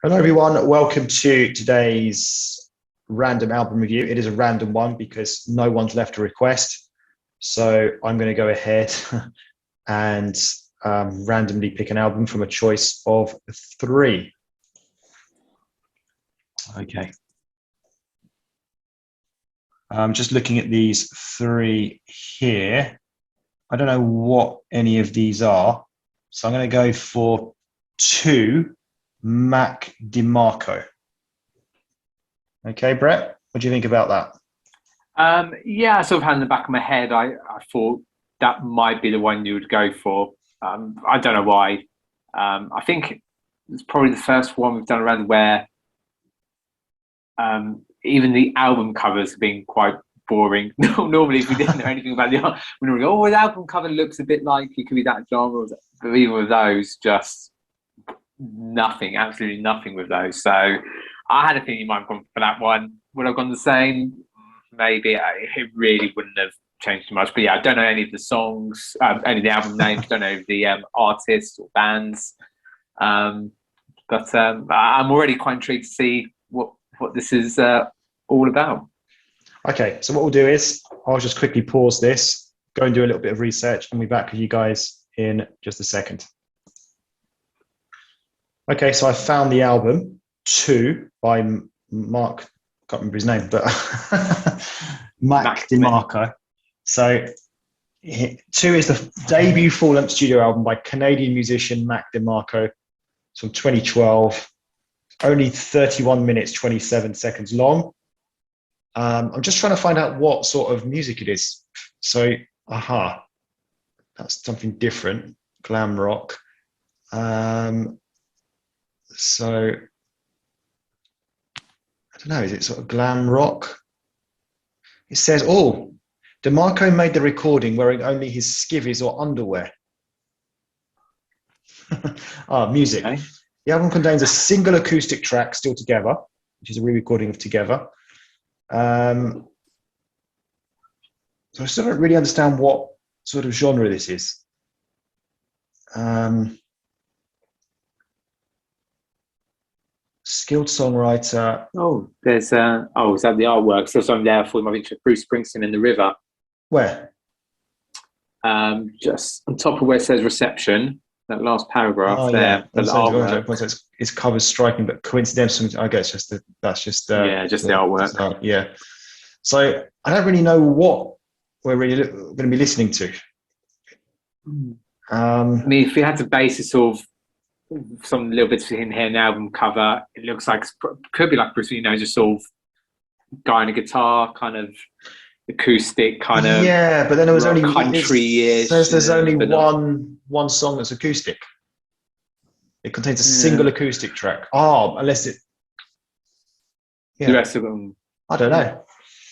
Hello, everyone. Welcome to today's random album review. It is a random one because no one's left a request. So I'm going to go ahead and randomly pick an album from a choice of three. Okay. I'm just looking at these three here. I don't know what any of these are. So I'm going to go for two. Mac DeMarco. Okay, Brett, what do you think about that? Yeah, I sort of had in the back of my head, I thought that might be the one you would go for. I don't know why. I think it's probably the first one we've done around where even the album covers have been quite boring. Normally, if we didn't know anything about the album, we would go, oh, the album cover looks a bit like it could be that genre. But even with those, just nothing, absolutely nothing with those. So I had a feeling you might have gone for that one. Would I have gone the same? Maybe. It really wouldn't have changed too much. But yeah, I don't know any of the songs, any of the album names, don't know the artists or bands. But I'm already quite intrigued to see what this is all about. Okay, so what we'll do is I'll just quickly pause this, go and do a little bit of research, and we'll be back with you guys in just a second. Okay, so I found the album 2 by Mark, can't remember his name, but Mac DeMarco. So 2 is the debut full-length studio album by Canadian musician Mac DeMarco. It's from 2012, only 31 minutes, 27 seconds long. I'm just trying to find out what sort of music it is. So, that's something different, glam rock. So, I don't know, is it sort of glam rock? It says, DeMarco made the recording wearing only his skivvies or underwear. Music. Okay. The album contains a single acoustic track, Still Together, which is a re-recording of Together. So I still don't really understand what sort of genre this is. Skilled songwriter. Oh, there's is that the artwork? So something there for my Bruce Springsteen in the River. Where? Just on top of where it says reception, that last paragraph there. Yeah. The artwork. Its cover's striking, but coincidentally, I guess that's just the artwork. Yeah. So I don't really know what we're really going to be listening to. I mean, if we had to base it sort of some little bits in here in the album cover, it looks like could be like Bruce, just sort of guy on a guitar, kind of acoustic, kind of but then there was only country-ish. There's only one song that's acoustic. It contains a single acoustic track. Unless it. The rest of them, I don't know.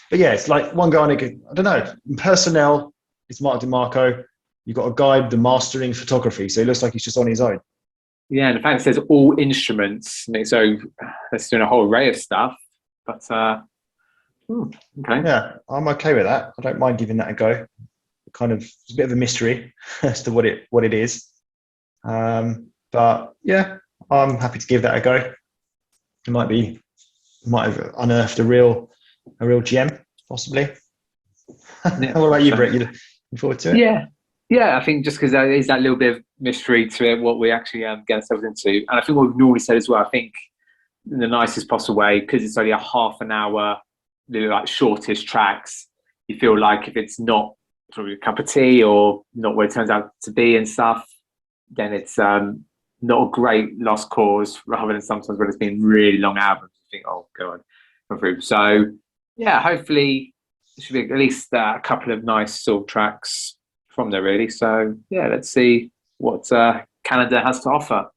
But yeah, it's like one guy on a. I don't know. Personnel, it's Mark DeMarco. You've got a guy, the mastering photography, so it looks like he's just on his own. Yeah, and the fact it says all instruments, so that's doing a whole array of stuff. But okay. Yeah, I'm okay with that. I don't mind giving that a go. Kind of, it's a bit of a mystery as to what it is. But yeah, I'm happy to give that a go. It might have unearthed a real gem, possibly. Yeah. What about you, Brett? You looking forward to it? Yeah, I think just because there is that little bit of mystery to it, what we actually get ourselves into. And I think what we've normally said as well, I think in the nicest possible way, because it's only a half an hour, like shortish tracks, you feel like if it's not sort of a cup of tea or not what it turns out to be and stuff, then it's not a great lost cause, rather than sometimes when it's been really long albums, you think, oh, go on, come through. So yeah, hopefully there should be at least a couple of nice sort of tracks from there, really. So yeah, let's see what Canada has to offer.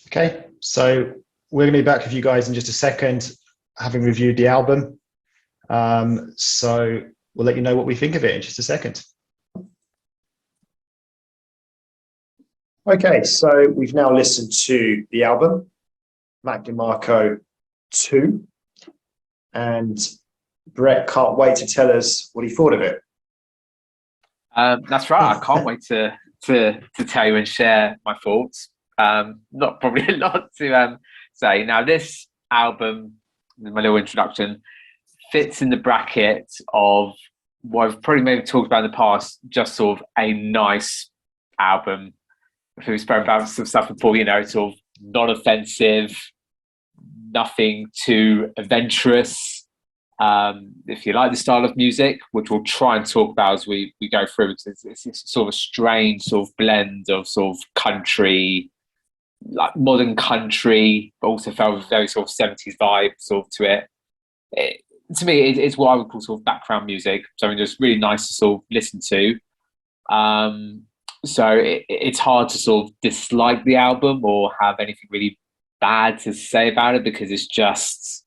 Okay, so we're going to be back with you guys in just a second, having reviewed the album. So we'll let you know what we think of it in just a second. Okay, so we've now listened to the album, Mac DeMarco 2, and Brett can't wait to tell us what he thought of it. That's right. I can't wait to tell you and share my thoughts. Not probably a lot to say. Now, this album, my little introduction, fits in the bracket of what I've probably maybe talked about in the past, just sort of a nice album. If we spoke about some stuff before, sort of non-offensive, nothing too adventurous. If you like the style of music, which we'll try and talk about as we go through, because it's sort of a strange sort of blend of sort of country, like modern country, but also felt very sort of 70s vibe sort of to it. To me, it's what I would call sort of background music, something just really nice to sort of listen to. So it's hard to sort of dislike the album or have anything really bad to say about it, because it's just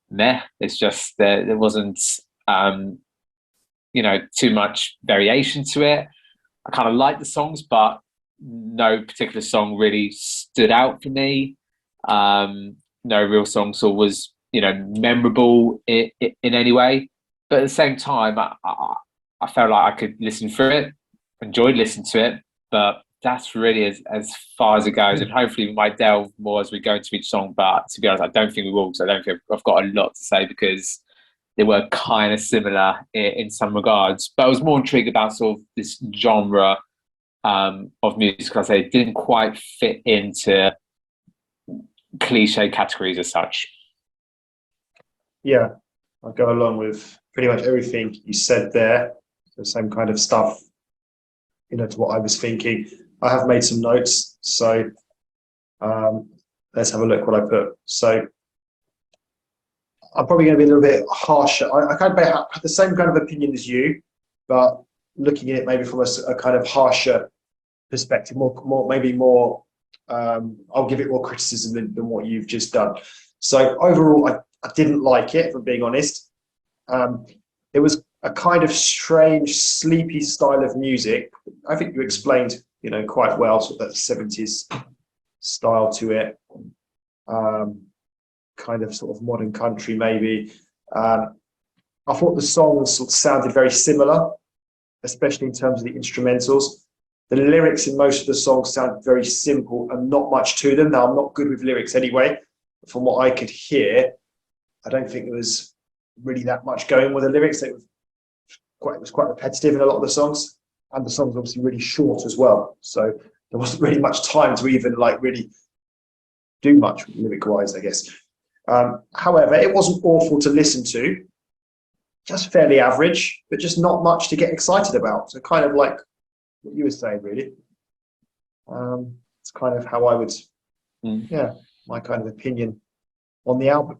meh. It's just there wasn't too much variation to it. I kind of like the songs, but no particular song really stood out for me. No real song sort of was memorable in any way. But at the same time, I felt like I could listen through it, enjoyed listening to it, but that's really as far as it goes. And hopefully we might delve more as we go into each song, but to be honest, I don't think we will, because I don't think I've got a lot to say, because they were kind of similar in some regards. But I was more intrigued about sort of this genre of music, because I say it didn't quite fit into cliche categories as such. Yeah, I'll go along with pretty much everything you said there. The same kind of stuff, to what I was thinking. I have made some notes, so let's have a look what I put. So I'm probably going to be a little bit harsher. I kind of have the same kind of opinion as you, but looking at it maybe from a kind of harsher perspective, maybe more. I'll give it more criticism than what you've just done. So overall, I didn't like it, if I'm being honest. It was a kind of strange, sleepy style of music. I think you explained, quite well, sort of that 70s style to it. Kind of sort of modern country, maybe. I thought the songs sort of sounded very similar, especially in terms of the instrumentals. The lyrics in most of the songs sound very simple and not much to them. Now, I'm not good with lyrics anyway. From what I could hear, I don't think there was really that much going with the lyrics. It was quite repetitive in a lot of the songs, and the songs obviously really short as well. So there wasn't really much time to even really do much lyric-wise, I guess. However, it wasn't awful to listen to, just fairly average, but just not much to get excited about. So kind of like what you were saying, really. It's kind of how I would, my kind of opinion on the album.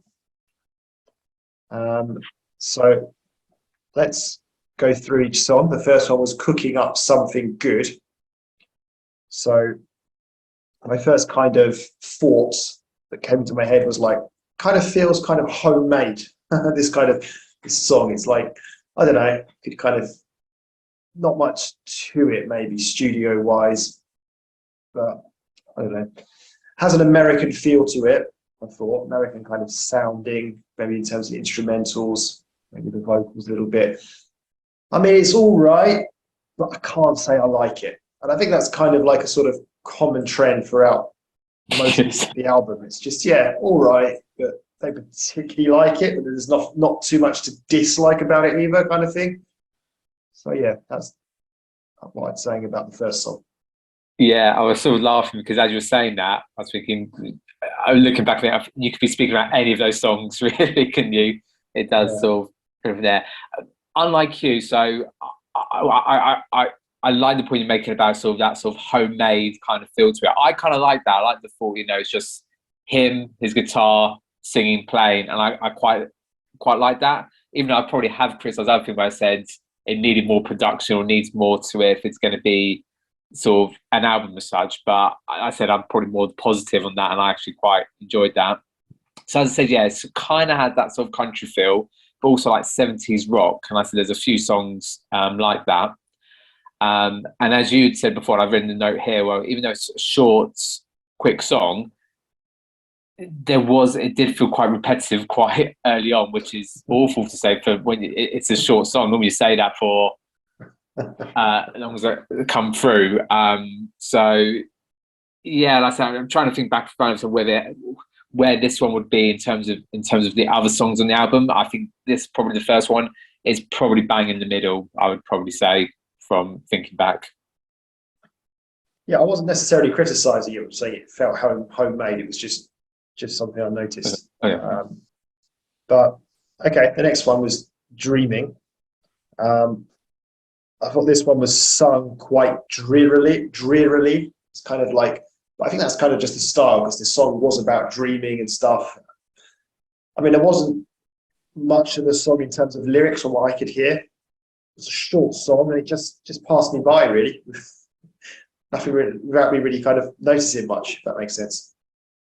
So let's go through each song. The first one was Cooking Up Something Good. So my first kind of thoughts that came into my head was kind of feels kind of homemade. this song, it's like, I don't know, could kind of, not much to it maybe studio wise, but I don't know, has an American feel to it. I thought American kind of sounding, maybe in terms of the instrumentals, maybe the vocals a little bit. I mean, it's all right, but I can't say I like it. And I think that's kind of like a sort of common trend throughout most of the album. It's just, all right, but they particularly like it, but there's not too much to dislike about it either, kind of thing. So that's what I'm saying about the first song. Yeah, I was sort of laughing because as you were saying that, I was thinking, looking back at it, you could be speaking about any of those songs, really, couldn't you? It does sort of put it there. Unlike you, so I like the point you're making about sort of that sort of homemade kind of feel to it. I kind of like that. I like the thought, it's just him, his guitar, singing, playing, and I quite like that. Even though I probably have criticised other things where I said it needed more production or needs more to it if it's going to be sort of an album as such. But I said I'm probably more positive on that, and I actually quite enjoyed that. So as I said, it's kind of had that sort of country feel, but also like 70s rock. And I said there's a few songs like that. And as you'd said before, and I've written a note here, well, even though it's a short, quick song, it did feel quite repetitive quite early on, which is awful to say for when it's a short song. Normally you say that for as long as it come through. So yeah, like I said, I'm trying to think back to where this one would be in terms of the other songs on the album. I think this probably the first one is probably bang in the middle. I would probably say from thinking back. Yeah, I wasn't necessarily criticising it, saying it felt homemade. It was just something I noticed. Oh, yeah. But okay, the next one was Dreaming. I thought this one was sung quite drearily. It's kind of like, I think that's kind of just the style, because the song was about dreaming and stuff. I mean, there wasn't much of the song in terms of lyrics from what I could hear. It was a short song, and it just passed me by, really, with nothing really, without me really kind of noticing much, if that makes sense.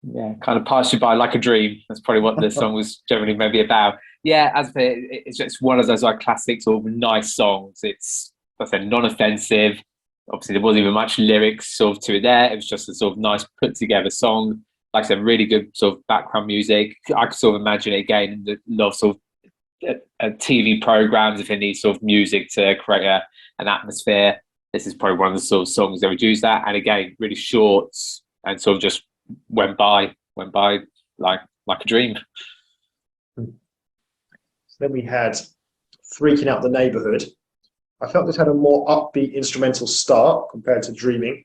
Yeah, kind of passed you by like a dream. That's probably what the song was generally maybe about. Yeah, as I say, it's just one of those like classic sort of nice songs. It's, like I said, non-offensive. Obviously, there wasn't even much lyrics sort of to it there. It was just a sort of nice put together song. Like I said, really good sort of background music. I could sort of imagine it again in the lot of sort of TV programs if it needs sort of music to create an atmosphere. This is probably one of the sort of songs that would use that. And again, really short and sort of just went by like a dream. So then we had Freaking Out the Neighborhood. I felt this had a more upbeat instrumental start compared to Dreaming.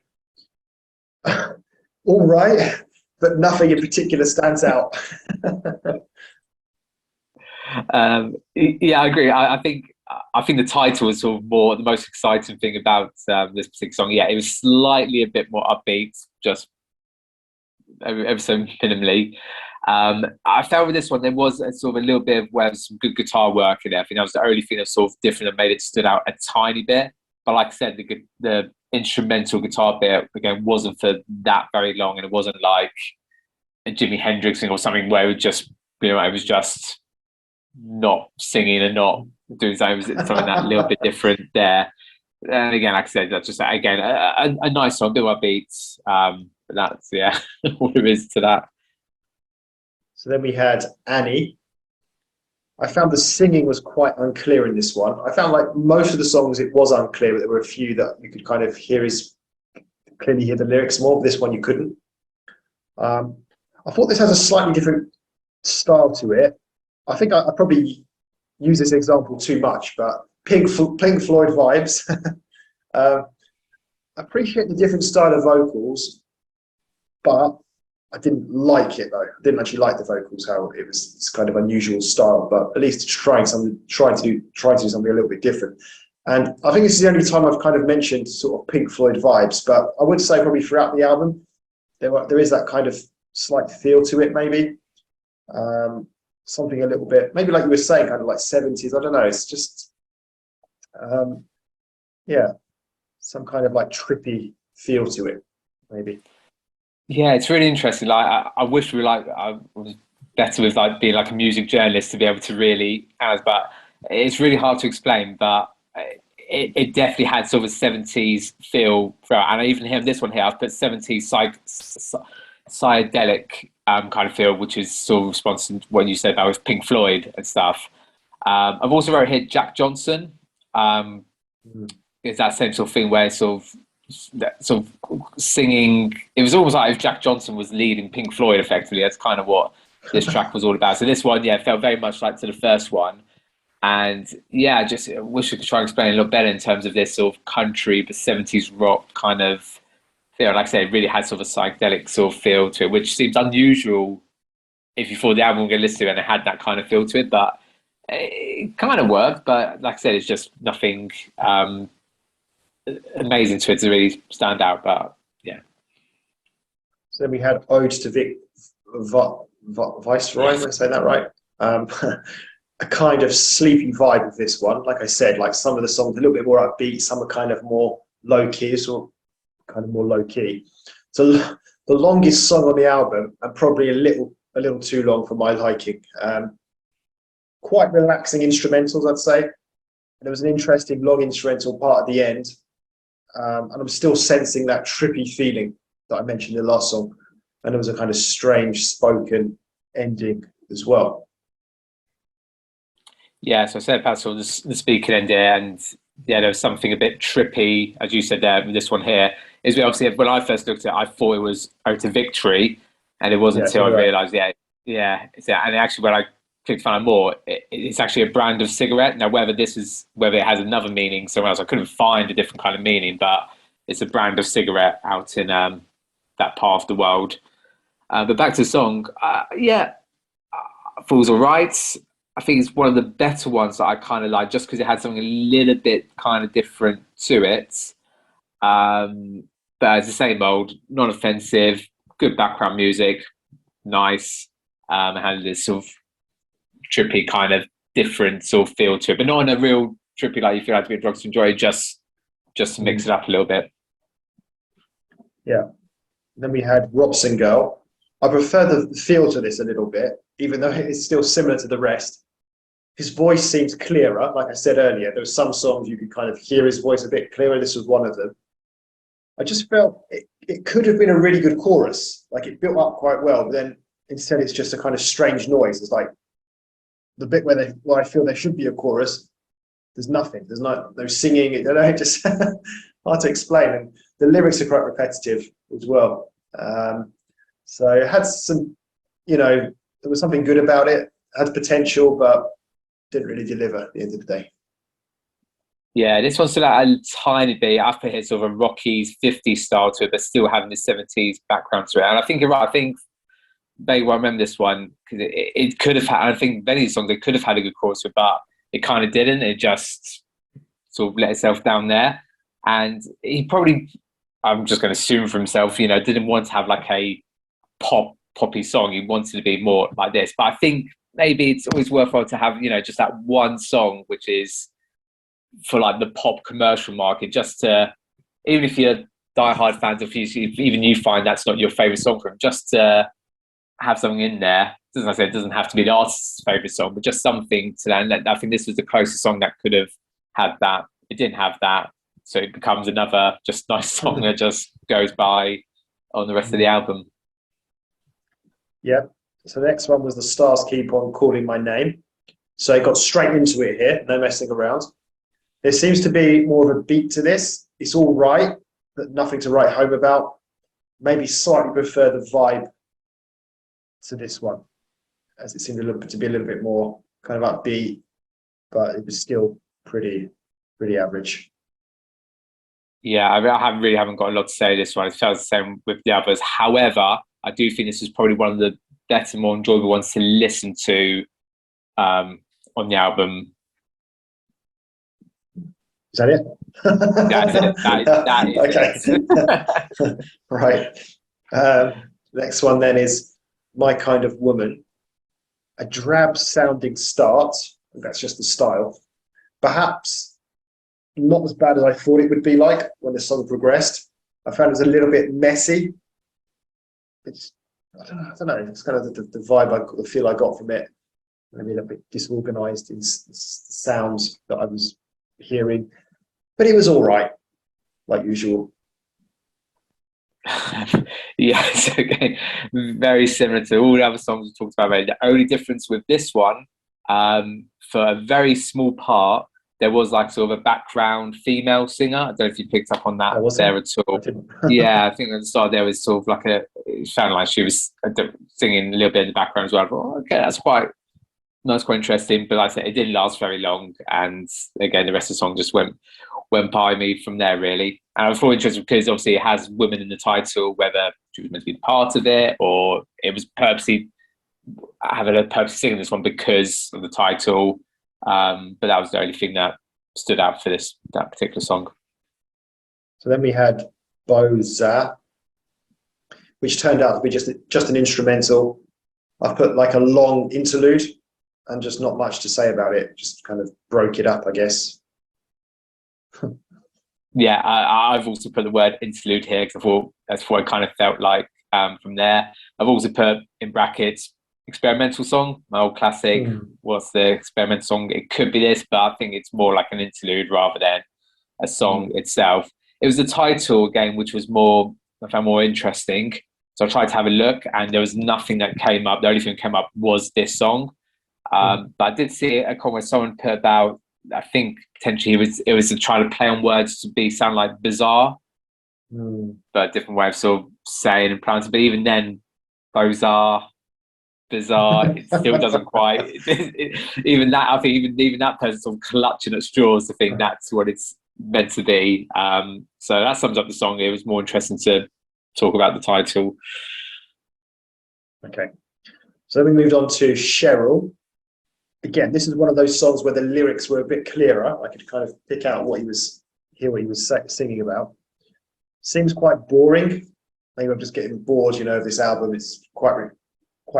All right, but nothing in particular stands out. Yeah, I agree. I think the title was sort of more the most exciting thing about this particular song. Yeah, it was slightly a bit more upbeat, just ever so minimally. I felt with this one there was a sort of a little bit of where some good guitar work in there. I think that was the only thing that was sort of different and made it stood out a tiny bit. But like I said, the instrumental guitar bit again wasn't for that very long, and it wasn't like a Jimi Hendrix thing or something where it was just, you know, it was just not singing and not doing something. It was something that little bit different there. And again, like I said, that's just again a nice song, a bit more beats. But that's all there is to that. So then we had Annie. I found the singing was quite unclear in this one. I found like most of the songs it was unclear, but there were a few that you could kind of clearly hear the lyrics more. But this one you couldn't. I thought this has a slightly different style to it. I think I probably use this example too much, but Pink Floyd vibes. I appreciate the different style of vocals, but I didn't like it though. I didn't actually like the vocals, how it's kind of unusual style, but at least try to do something a little bit different. And I think this is the only time I've kind of mentioned sort of Pink Floyd vibes, but I would say probably throughout the album, there is that kind of slight feel to it, maybe. Something a little bit, maybe like you were saying, kind of like 70s. I don't know. It's just, some kind of like trippy feel to it, maybe. Yeah, it's really interesting. Like, I wish we were like I was better with like being like a music journalist to be able to really analyze, but it's really hard to explain. But it definitely had sort of a 70s feel throughout, and even here, this one here, I've put 70s psychedelic kind of feel, which is sort of response to what you said about with Pink Floyd and stuff. I've also wrote here Jack Johnson. It's that same sort of thing where sort of singing. It was almost like if Jack Johnson was leading Pink Floyd effectively. That's kind of what this track was all about. So this one, felt very much like to the first one. And I just wish I could try and explain it a little better in terms of this sort of country but 70s rock kind of feel. Like I said, it really had sort of a psychedelic sort of feel to it, which seems unusual if you thought the album were going to listen to it and it had that kind of feel to it. But it kind of worked. But like I said, it's just nothing amazing to it to really stand out. But yeah. So then we had Ode to Viceroy, am I saying that right? A kind of sleepy vibe with this one. Like I said, like some of the songs a little bit more upbeat, some are kind of more low key, So the longest song on the album, and probably a little too long for my liking. Quite relaxing instrumentals, I'd say. There was an interesting long instrumental part at the end, and I'm still sensing that trippy feeling that I mentioned in the last song. And there was a kind of strange spoken ending as well. Yeah, so I said about sort of the speaking end there, and yeah, there was something a bit trippy, as you said there with this one here. Is we obviously when I first looked at it, I thought it was Ode to Victory, and it wasn't Yeah, so until I do I. realised, and actually when I clicked find out more, it's actually a brand of cigarette. Now whether it has another meaning somewhere else, I couldn't find a different kind of meaning, but it's a brand of cigarette out in that part of the world. But back to the song, Fool's Alright. I think it's one of the better ones that I kind of like, just because it had something a little bit kind of different to it. But it's the same old, non-offensive, good background music, nice. It had this sort of trippy kind of different sort of feel to it, but not in a real trippy like you feel like to be drugs to enjoy. Just to mix it up a little bit. Yeah. Then we had Robson Girl. I prefer the feel to this a little bit, even though it's still similar to the rest. His voice seems clearer. Like I said earlier, there were some songs you could kind of hear his voice a bit clearer. This was one of them. I just felt it could have been a really good chorus. Like it built up quite well, but then instead it's just a kind of strange noise. It's like the bit where I feel there should be a chorus, there's nothing. There's no singing. You know, just hard to explain. And the lyrics are quite repetitive as well. So it had some, there was something good about it. Had potential, but didn't really deliver at the end of the day. Yeah, this one's still a tiny bit. I put here sort of a Rockies 50s style to it, but still having the 70s background to it. And I think you're right. I think maybe I remember this one because it could have had. I think many of these songs they could have had a good chorus to it, but it kind of didn't. It just sort of let itself down there. And he probably, I'm just going to assume for himself, didn't want to have like a poppy song. He wanted to be more like this. But I think maybe it's always worthwhile to have, just that one song which is for like the pop commercial market, just to, even if you're diehard fans, if even you find that's not your favorite song from him, just to have something in there. As I said, it doesn't have to be the artist's favorite song, but just something to that. And I think this was the closest song that could have had that. It didn't have that, so it becomes another just nice song that just goes by on the rest of the album. Yeah. So the next one was The Stars Keep On Calling My Name. So it got straight into it here, no messing around. There seems to be more of a beat to this. It's all right, but nothing to write home about. Maybe slightly prefer the vibe to this one, as it seemed to be a little bit more kind of upbeat, but it was still pretty average. Yeah, I really haven't got a lot to say this one. It felt the same with the others. However, I do think this is probably one of the better, more enjoyable ones to listen to on the album. Is that it? That's it. That is okay. Right. Next one then is My Kind of Woman. A drab sounding start. That's just the style. Perhaps not as bad as I thought it would be like when the song progressed. I found it was a little bit messy. I don't know. It's kind of the vibe, the feel I got from it. Maybe a little bit disorganized in sounds that I was hearing, but it was all right, like usual. Yes, okay. Very similar to all the other songs we talked about. The only difference with this one, for a very small part, there was like sort of a background female singer. I don't know if you picked up on that there at all. Yeah, I think at the start there was sort of like it sounded like she was singing a little bit in the background as well. I thought, okay, that's quite interesting. But like I said, it didn't last very long, and again, the rest of the song just went by me from there, really. And I was really interested because obviously it has women in the title, whether she was meant to be part of it or it was purposely having a purpose singing this one because of the title. But that was the only thing that stood out for that particular song. So then we had Boza, which turned out to be just an instrumental. I've put like a long interlude and just not much to say about it. Just kind of broke it up, I guess. Yeah, I've also put the word interlude here because I thought that's what it kind of felt like from there. I've also put in brackets experimental song, my old classic. What's the experimental song? It could be this, but I think it's more like an interlude rather than a song itself. It was the title again, which was I found more interesting. So I tried to have a look and there was nothing that came up. The only thing that came up was this song. But I did see a comment someone put about I think potentially it was to try to play on words to sound like bizarre, but a different way of sort of saying and pronouncing. But even then, Boza, bizarre, it still doesn't quite. Even that, I think, even that person sort of clutching at straws to think that's what it's meant to be. So that sums up the song. It was more interesting to talk about the title. Okay, so then we moved on to Cheryl. Again, this is one of those songs where the lyrics were a bit clearer. I could kind of pick out what he was singing about. Seems quite boring. Maybe I'm just getting bored, of this album. It's quite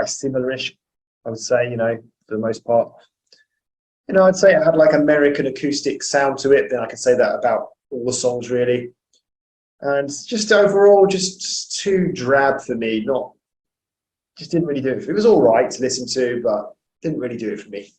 similar-ish, I would say, for the most part. I'd say it had like American acoustic sound to it. Then I could say that about all the songs, really. And just overall, just too drab for me. Just didn't really do it. It was all right to listen to, but didn't really do it for me.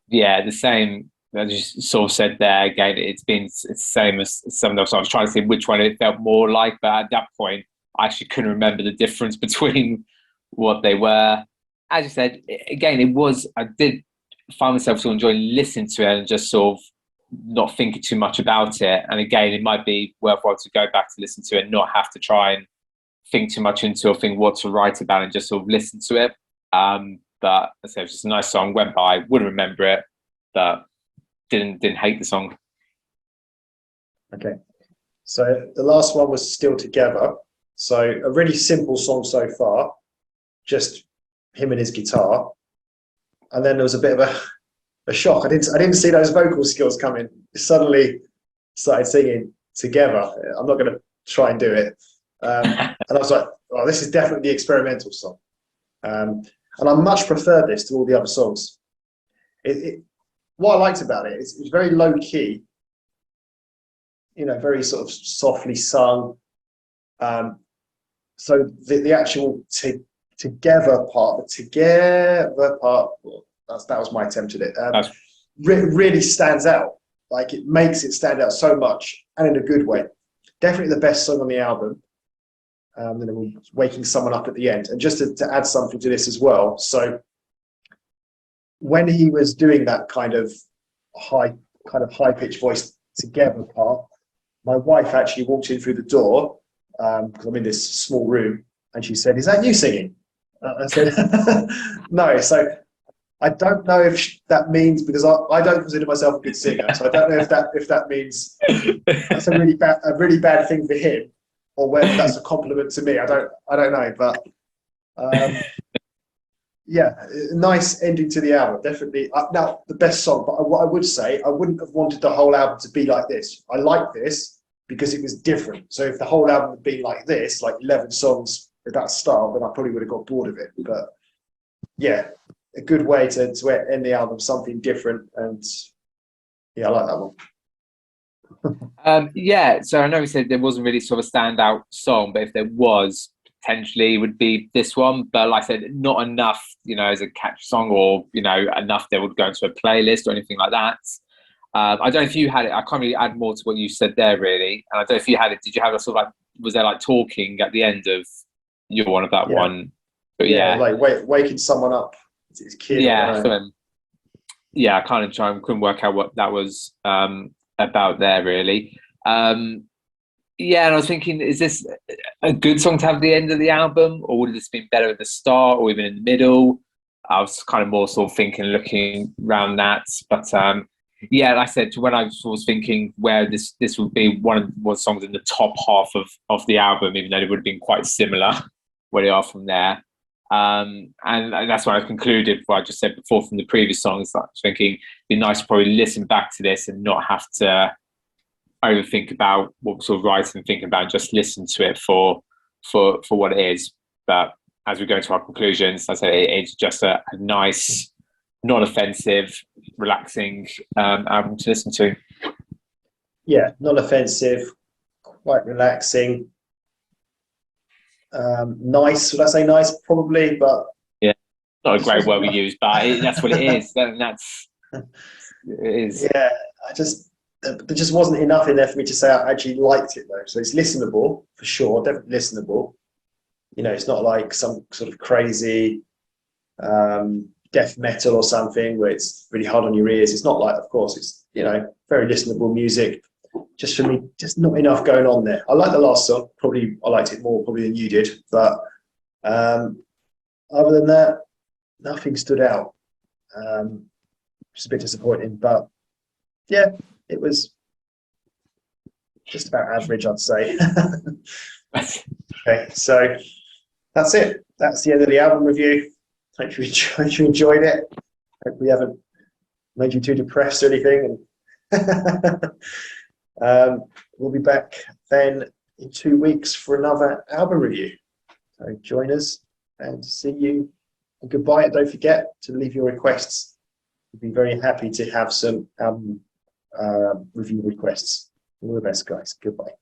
Yeah, the same. As you sort of said there, again, it's the same as some of those. I was trying to see which one it felt more like, but at that point, I actually couldn't remember the difference between what they were. As you said, again, I did find myself sort of enjoying listening to it and just sort of not thinking too much about it. And again, it might be worthwhile to go back to listen to it and not have to try and think too much into or think what to write about and just sort of listen to it. But as I said, it was just a nice song, went by, wouldn't remember it, but didn't hate the song. Okay. So the last one was Still Together. So a really simple song so far, just him and his guitar. And then there was a bit of a shock. I didn't see those vocal skills coming. Suddenly started singing Together. I'm not going to try and do it. And I was like, oh, this is definitely the experimental song. And I much prefer this to all the other songs. What I liked about it is it's very low key, very sort of softly sung. So the actual together part, well, that was my attempt at it. Really stands out. Like it makes it stand out so much, and in a good way. Definitely the best song on the album. And then we're waking someone up at the end. And just to add something to this as well. So when he was doing that kind of high pitched voice together part, my wife actually walked in through the door because I'm in this small room, and she said, "Is that you singing?" I said, "No." So I don't know if that means, because I don't consider myself a good singer, so I don't know if that means that's a really bad thing for him, or whether that's a compliment to me. I don't know, but yeah, nice ending to the album. Definitely not the best song, but what I would say, I wouldn't have wanted the whole album to be like this. I like this because it was different. So if the whole album had been like this, like 11 songs with that style, then I probably would have got bored of it. But yeah, a good way to end the album, something different, and yeah, I like that one. Yeah, so I know we said there wasn't really sort of a standout song, but if there was, potentially would be this one. But like I said, not enough, as a catchy song, or enough that would go into a playlist or anything like that. I don't know if you had it. I can't really add more to what you said there, really. And I don't know if you had it. Did you have a sort of like, was there like talking at the end of your one of that one? But yeah, like waking someone up. It's kid. Yeah, I kind of couldn't work out what that was about there, really. Yeah, and I was thinking, is this a good song to have at the end of the album, or would this have been better at the start or even in the middle? I was kind of more sort of thinking, looking around that. But yeah, like I said, when I was thinking where this would be one of the songs in the top half of the album, even though it would have been quite similar where they are from there. And that's what I concluded what I just said before from the previous songs. I was thinking it'd be nice to probably listen back to this and not have to overthink about what we're sort of writing and thinking about, and just listen to it for what it is. But as we go into our conclusions, I say it's just a nice, non-offensive, relaxing album to listen to. Yeah, non-offensive, quite relaxing. Nice, would I say nice? Probably, but yeah, not a great word we use, but that's what it is. It is. Yeah, there just wasn't enough in there for me to say I actually liked it though. So it's listenable for sure, definitely listenable. It's not like some sort of crazy death metal or something where it's really hard on your ears. It's not like, of course, it's, you know, very listenable music. Just for me, just not enough going on there. I like the last song. Probably I liked it more probably than you did. But other than that, nothing stood out. Which is a bit disappointing. But yeah, it was just about average, I'd say. Okay, so that's it. That's the end of the album review. Hope you enjoyed it. Hope we haven't made you too depressed or anything. We'll be back then in 2 weeks for another album review. So join us and see you. And goodbye. And don't forget to leave your requests. We'd be very happy to have some album review requests. All the best, guys. Goodbye.